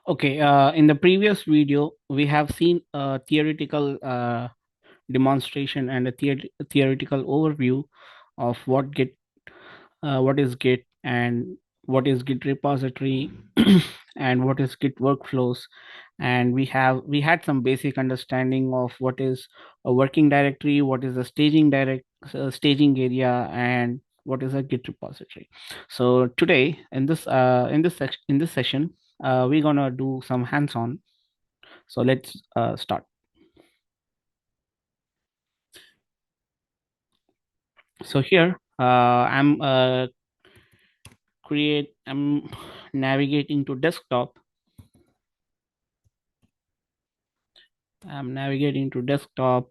Okay, in the previous video, we have seen a theoretical demonstration and a theoretical overview of what is Git and what is Git repository and what is Git workflows. And we had some basic understanding of what is a working directory, what is a staging area, and what is a Git repository. So today in this session, we're gonna do some hands-on. So let's start. So here I'm navigating to desktop. I'm navigating to desktop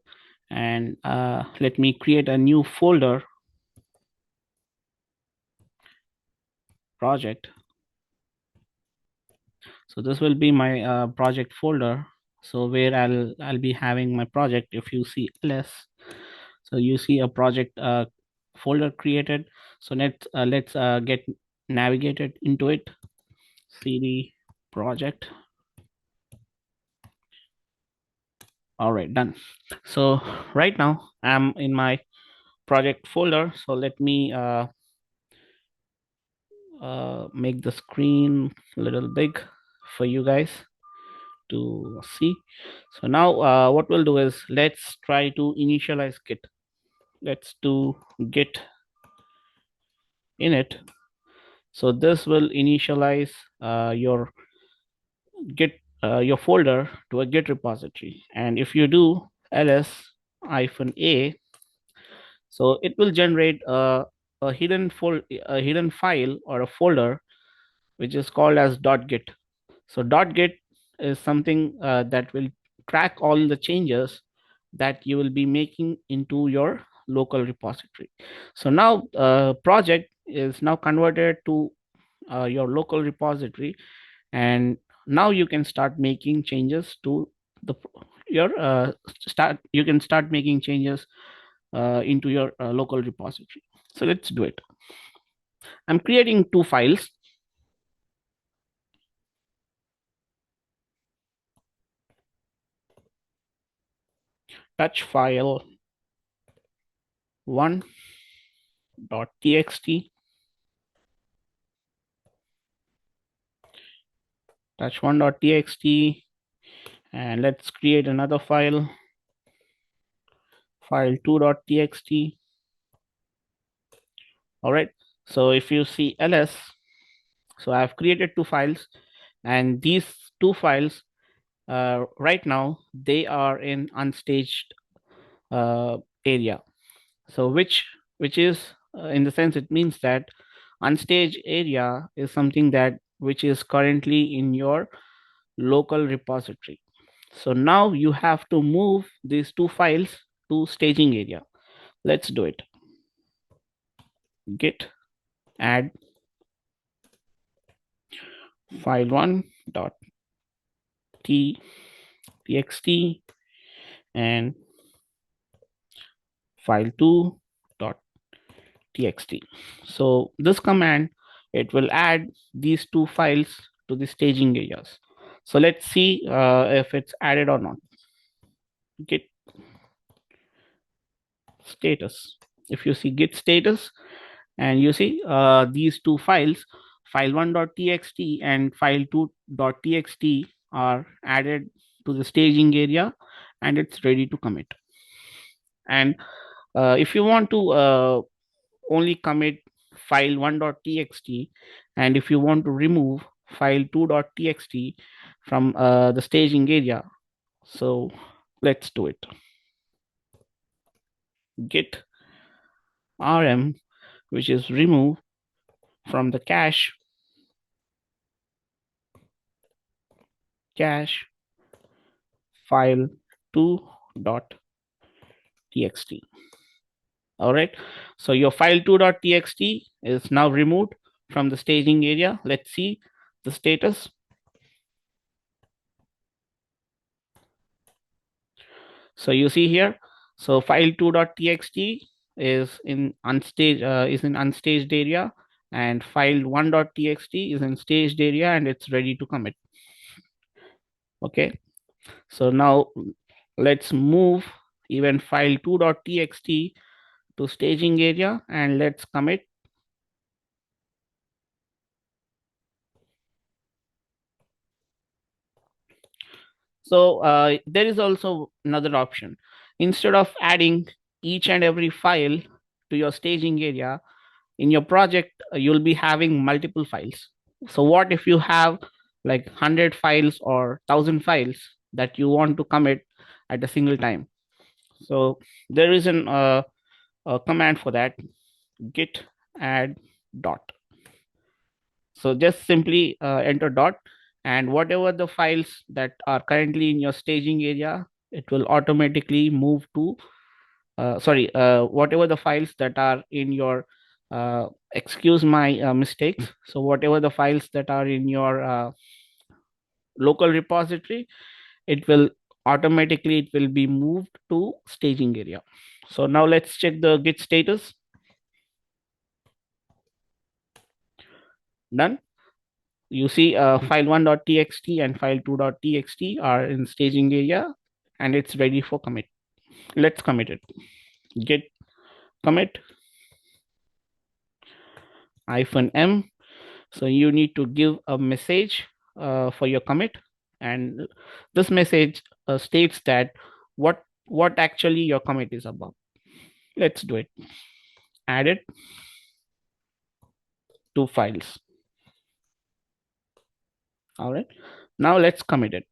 and let me create a new folder project. So this will be my project folder. So where I'll be having my project. If you see ls, so you see a project folder created. So let's get navigated into it. cd project. All right, done. So right now I'm in my project folder. So let me make the screen a little big for you guys to see. So now what we'll do is let's try to initialize Git. Let's do Git init. So this will initialize your your folder to a Git repository. And if you do ls-a, so it will generate a hidden file or a folder which is called as .git. So .git is something that will track all the changes that you will be making into your local repository. So now project is now converted to your local repository, and now you can start making changes to the your start you can start making changes into your local repository. So let's do it. I'm creating two files. Touch file 1.txt, touch 1.txt, and let's create another file 2.txt. All right, so if you see ls, so I've created two files, and these two files right now they are in unstaged area. So which is in the sense, it means that unstaged area is something that which is currently in your local repository. So now you have to move these two files to staging area. Let's do it. Git add file1 dot txt and file2 dot txt. So this command, it will add these two files to the staging areas. So let's see if it's added or not. Git status. If you see git status and you see these two files, file1.txt and file2.txt are added to the staging area, and it's ready to commit. And if you want to only commit file1.txt, and if you want to remove file2.txt from the staging area, so let's do it. Git rm, which is remove from the cache file2.txt. All right, so your file2.txt is now removed from the staging area. Let's see the status. So you see here, so file2.txt is in unstaged area, and file1.txt is in staged area, and it's ready to commit. Okay, so now let's move event file 2.txt to staging area and let's commit. So there is also another option. Instead of adding each and every file to your staging area in your project, you'll be having multiple files. So what if you have like 100 files or 1,000 files that you want to commit at a single time? So there is a command for that, git add dot. So just simply enter dot, and whatever the files that are currently in your staging area, it will automatically move to, whatever the files that are in your, excuse my mistakes. So whatever the files that are in your local repository, it will be moved to staging area. So now let's check the git status. Done. You see file1.txt and file2.txt are in staging area and it's ready for commit. Let's commit it. Git commit -m. So you need to give a message for your commit, and this message states that what actually your commit is about. Let's do it. Add it to files. All right. Now let's commit it.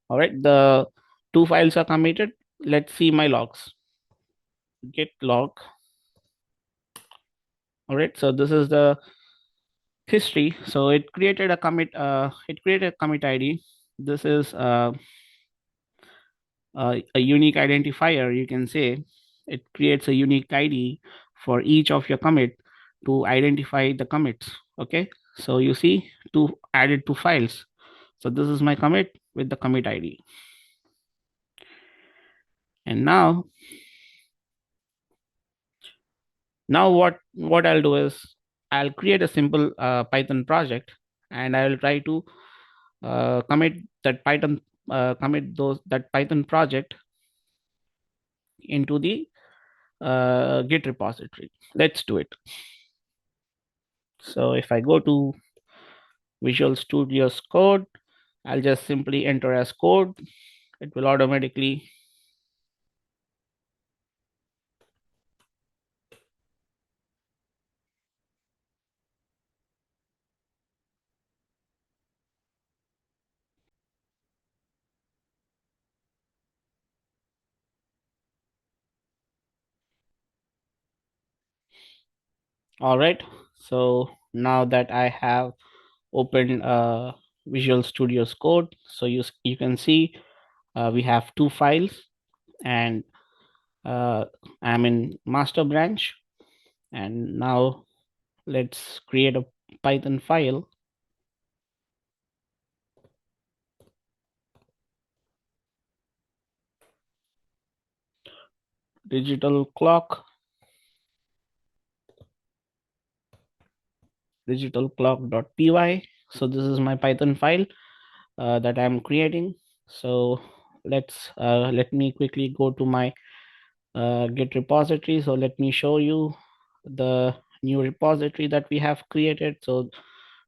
All right. The two files are committed. Let's see my logs. Git log. All right. So this is the history. So it created a commit. It created a commit ID. This is a unique identifier. You can say it creates a unique ID for each of your commit to identify the commits. Okay. So you see to added two files. So this is my commit with the commit ID. And now what I'll do is I'll create a simple Python project, and I'll try to commit that Python project into the Git repository. Let's do it. So if I go to Visual Studio's code, I'll just simply enter as code. It will automatically all right. So now that I have opened Visual Studio's code, so you can see we have two files, and I'm in master branch. And now let's create a Python file. Digital clock.py. So this is my Python file that I'm creating. So let me quickly go to my Git repository. So let me show you the new repository that we have created. So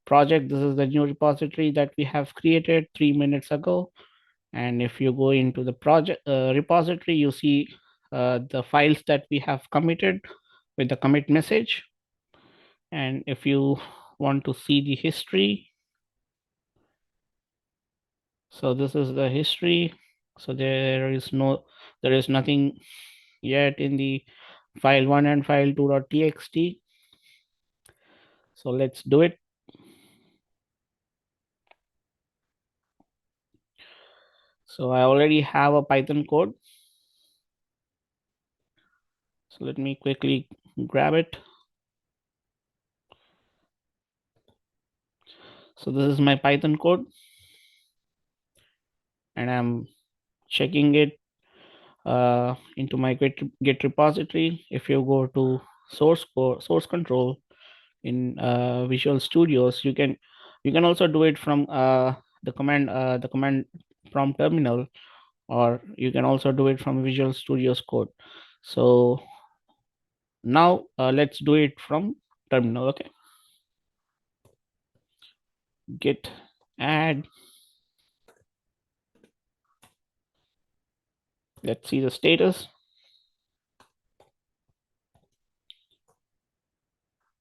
project, this is the new repository that we have created 3 minutes ago. And if you go into the project repository, you see the files that we have committed with the commit message. And if you want to see the history, so this is the history. So there is nothing yet in the file1 and file2.txt. So let's do it. So I already have a Python code. So let me quickly grab it. So this is my Python code, and I'm checking it into my Git repository. If you go to source control in Visual Studios, you can You can also do it from the command prompt terminal, or you can also do it from Visual Studio's code. So now let's do it from terminal. Okay, git add. Let's see the status.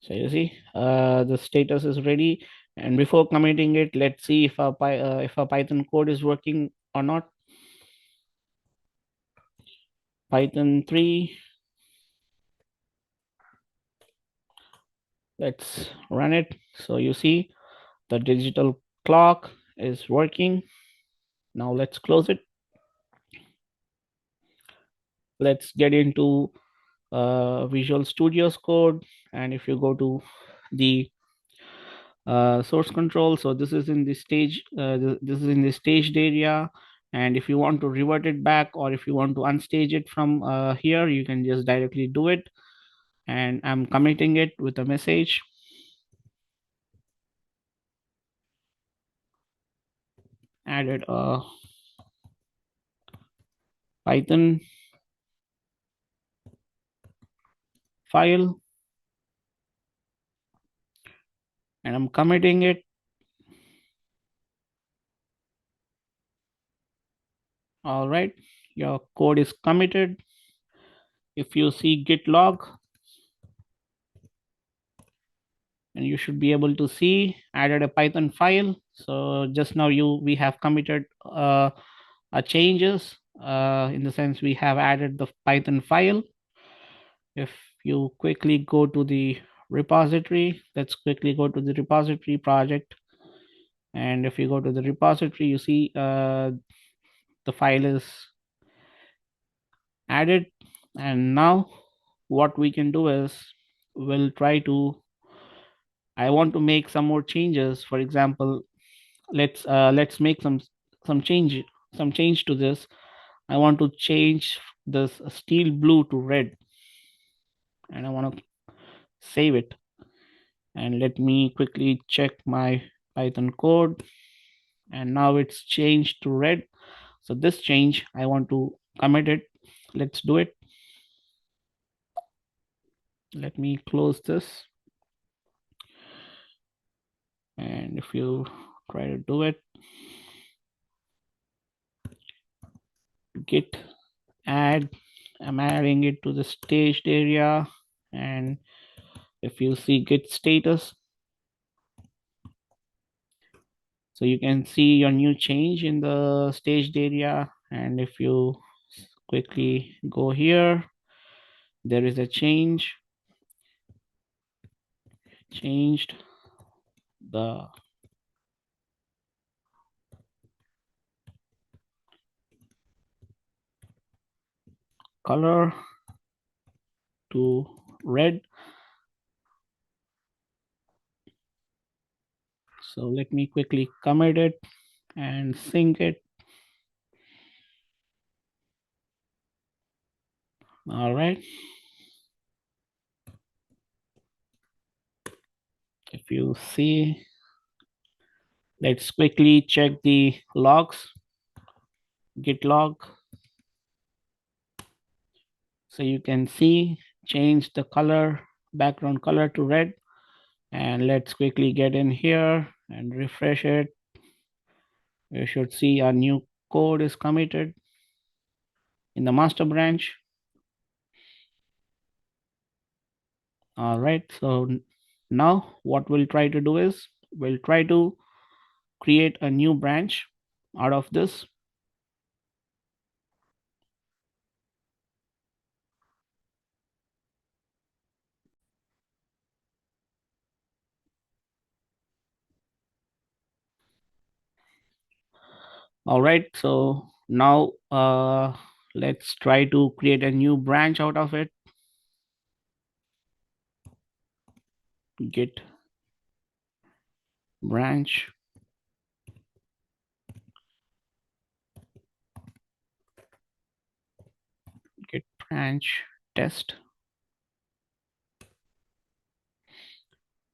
So you see the status is ready. And before committing it, let's see if our Python code is working or not. Python 3. Let's run it. So you see the digital clock is working. Now let's close it. Let's get into Visual Studio's code. And if you go to the source control, so this is in the stage, this is in the staged area. And if you want to revert it back, or if you want to unstage it from here, you can just directly do it. And I'm committing it with a message. Added a Python file, and I'm committing it. All right, your code is committed. If you see git log, and you should be able to see added a Python file. So just now we have committed changes, in the sense we have added the Python file. If you quickly go to the repository, let's quickly go to the repository project. And if you go to the repository, you see the file is added. And now what we can do is we'll try to, I want to make some more changes. For example, let's make some change to this. I want to change this steel blue to red, and I want to save it. And let me quickly check my Python code, and now it's changed to red. So this change I want to commit it. Let's do it. Let me close this. And if you try to do it, git add, I'm adding it to the staged area. And if you see git status, so you can see your new change in the staged area. And if you quickly go here, there is a change. Changed the color to red. So let me quickly commit it and sync it. All right. If you see, let's quickly check the logs, git log. So you can see change the color, background color to red. And let's quickly get in here and refresh it. You should see a new code is committed in the master branch. All right, so now what we'll try to do is we'll try to create a new branch out of this. All right, so now let's try to create a new branch out of it. Git branch. Git branch test.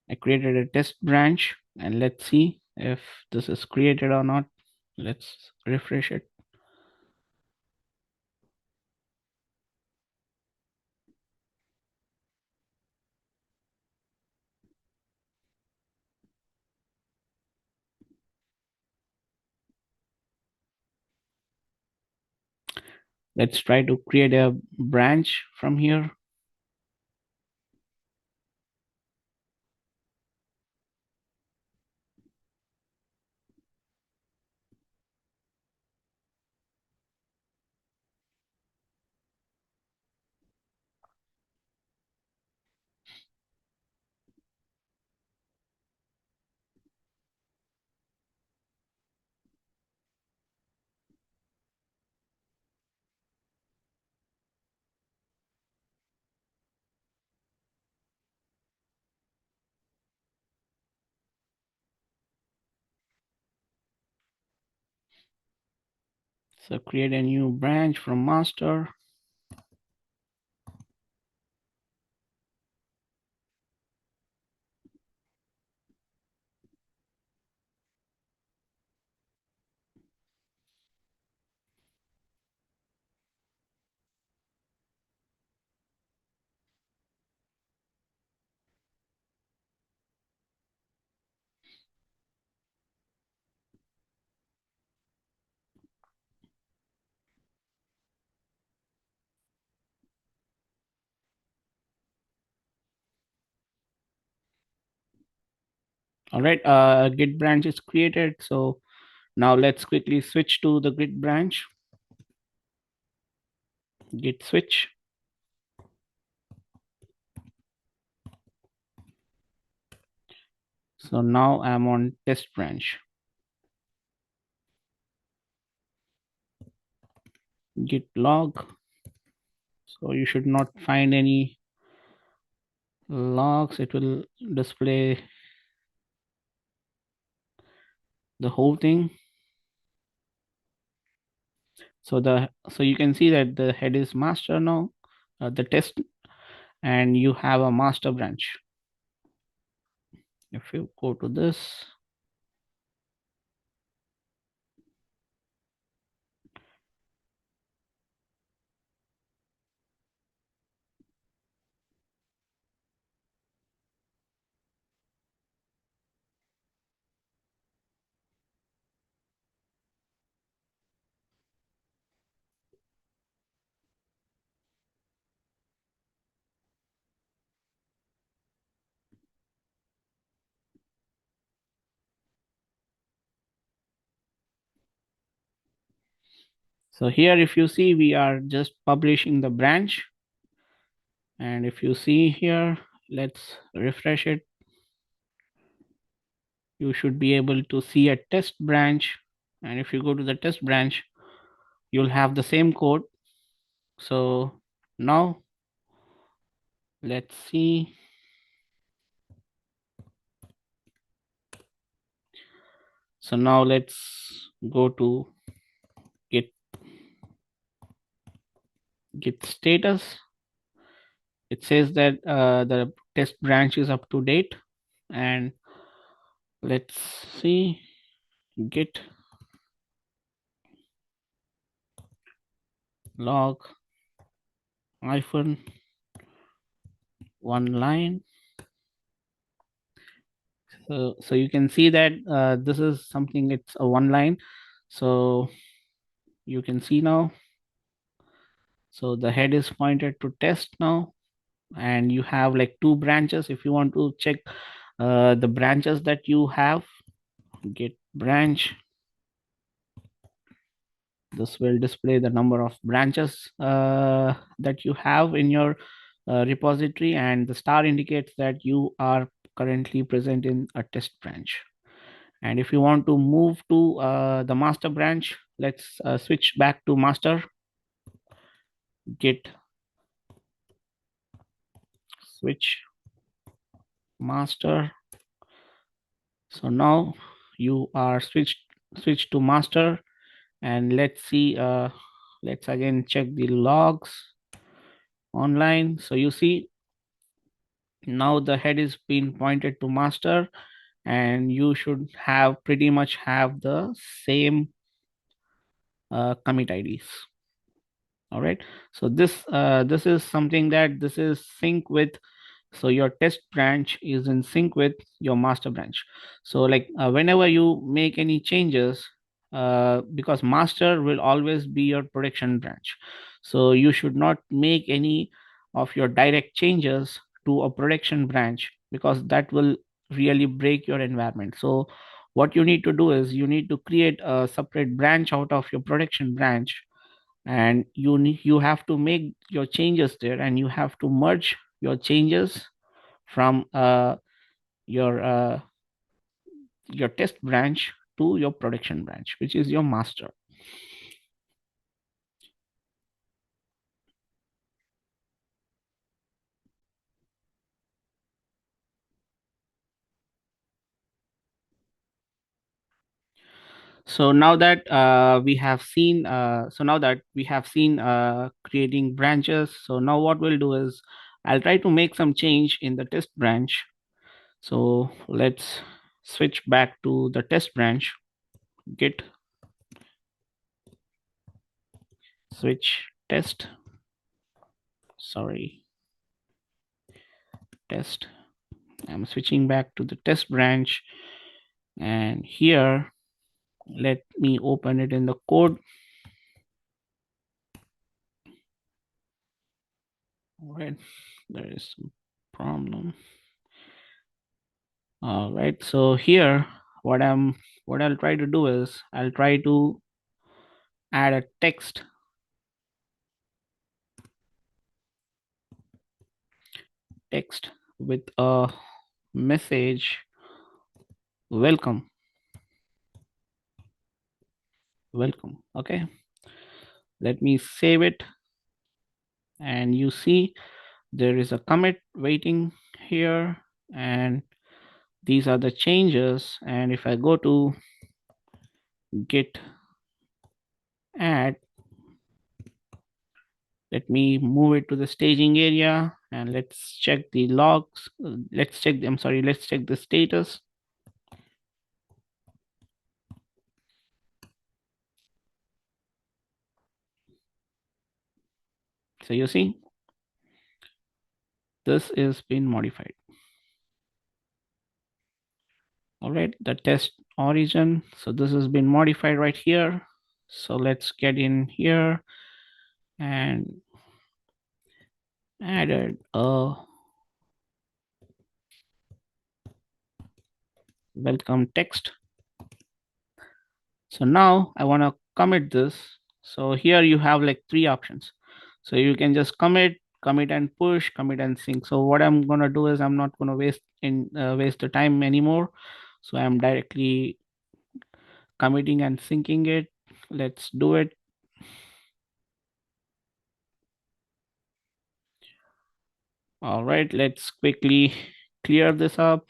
I created a test branch, and let's see if this is created or not. Let's refresh it. Let's try to create a branch from here. So create a new branch from master. All right, git branch is created. So now let's quickly switch to the git branch. Git switch. So now I'm on test branch. Git log. So you should not find any logs. It will display the whole thing. So you can see that the head is master now, the test, and you have a master branch. If you go to this, so here if you see, we are just publishing the branch. And if you see here, let's refresh it. You should be able to see a test branch. And if you go to the test branch, you'll have the same code. So now let's see. So now let's go to git status. It says that the test branch is up to date. And let's see, git log hyphen one line. So you can see that this is something, it's a one line. So you can see now. So the head is pointed to test now, and you have like two branches. If you want to check the branches that you have, git branch. This will display the number of branches that you have in your repository, and the star indicates that you are currently present in a test branch. And if you want to move to the master branch, let's switch back to master. Git switch master. So now you are switched to master. And let's see, let's again check the logs online. So you see Now the head is being pointed to master, and you should have pretty much have the same commit IDs. All right. So this is something that this is sync with. So your test branch is in sync with your master branch. So like whenever you make any changes, because master will always be your production branch, so you should not make any of your direct changes to a production branch, because that will really break your environment. So what you need to do is you need to create a separate branch out of your production branch, and you have to make your changes there, and you have to merge your changes from your test branch to your production branch, which is your master. So now that we have seen creating branches, so now what we'll do is I'll try to make some change in the test branch. So let's switch back to the test branch. Git switch test, sorry, test. I'm switching back to the test branch, and here let me open it in the code. All right, there is some problem. All right, so here what I'll try to do is I'll try to add a text with a message, welcome. Okay, let me save it, and you see there is a commit waiting here, and these are the changes. And if I go to git add, let me move it to the staging area, and let's check the logs. Let's check the status. So you see, this is been modified. All right, the test origin. So this has been modified right here. So let's get in here and added a welcome text. So now I want to commit this. So here you have like three options. So you can just commit and push, commit and sync. So what I'm going to do is I'm not going to waste the time anymore. So I'm directly committing and syncing it. Let's do it. All right, let's quickly clear this up.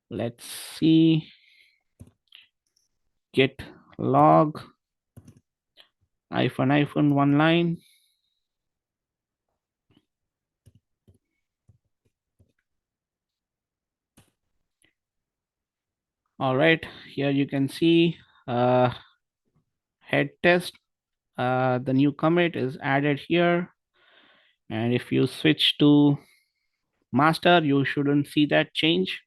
Let's see, git log -, one line. All right, here you can see head test. The new commit is added here. And if you switch to master, you shouldn't see that change.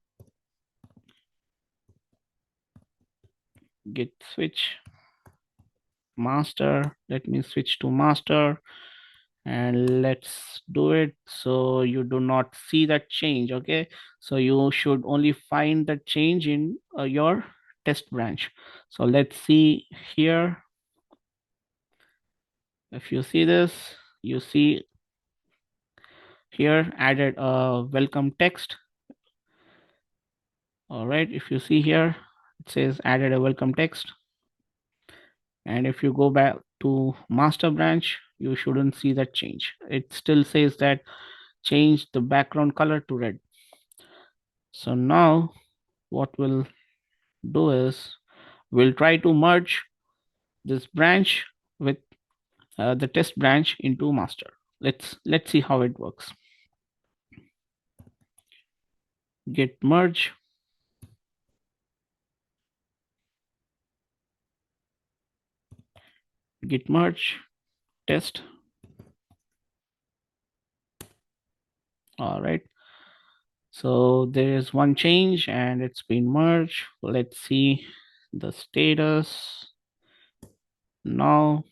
Git switch master. Let me switch to master, and let's do it. So you do not see that change. Okay, so you should only find the change in your test branch. So let's see here. If you see this, you see here added a welcome text. All right, if you see here, it says added a welcome text. And if you go back to master branch, you shouldn't see that change. It still says that change the background color to red. So now what we'll do is we'll try to merge this branch with the test branch into master. Let's see how it works. Git merge. Git merge test. All right. So there is one change and it's been merged. Let's see the status. Now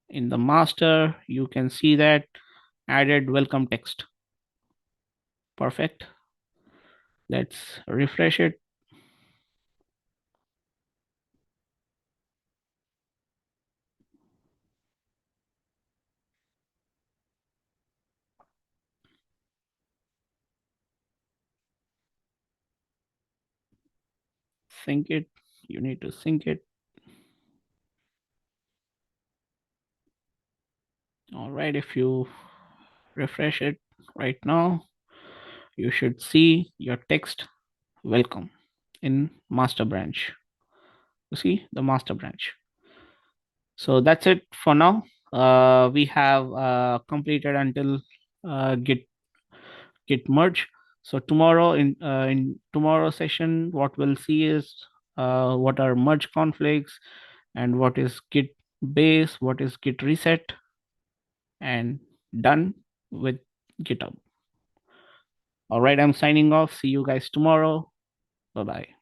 in the master, you can see that added welcome text. Perfect. Let's refresh it. Sync it. You need to sync it. All right. If you refresh it right now, you should see your text welcome in master branch. You see the master branch. So that's it for now. We have completed until git merge. So tomorrow in tomorrow session, what we'll see is what are merge conflicts and what is git base, what is git reset, and done with GitHub. All right, I'm signing off. See you guys tomorrow. Bye bye.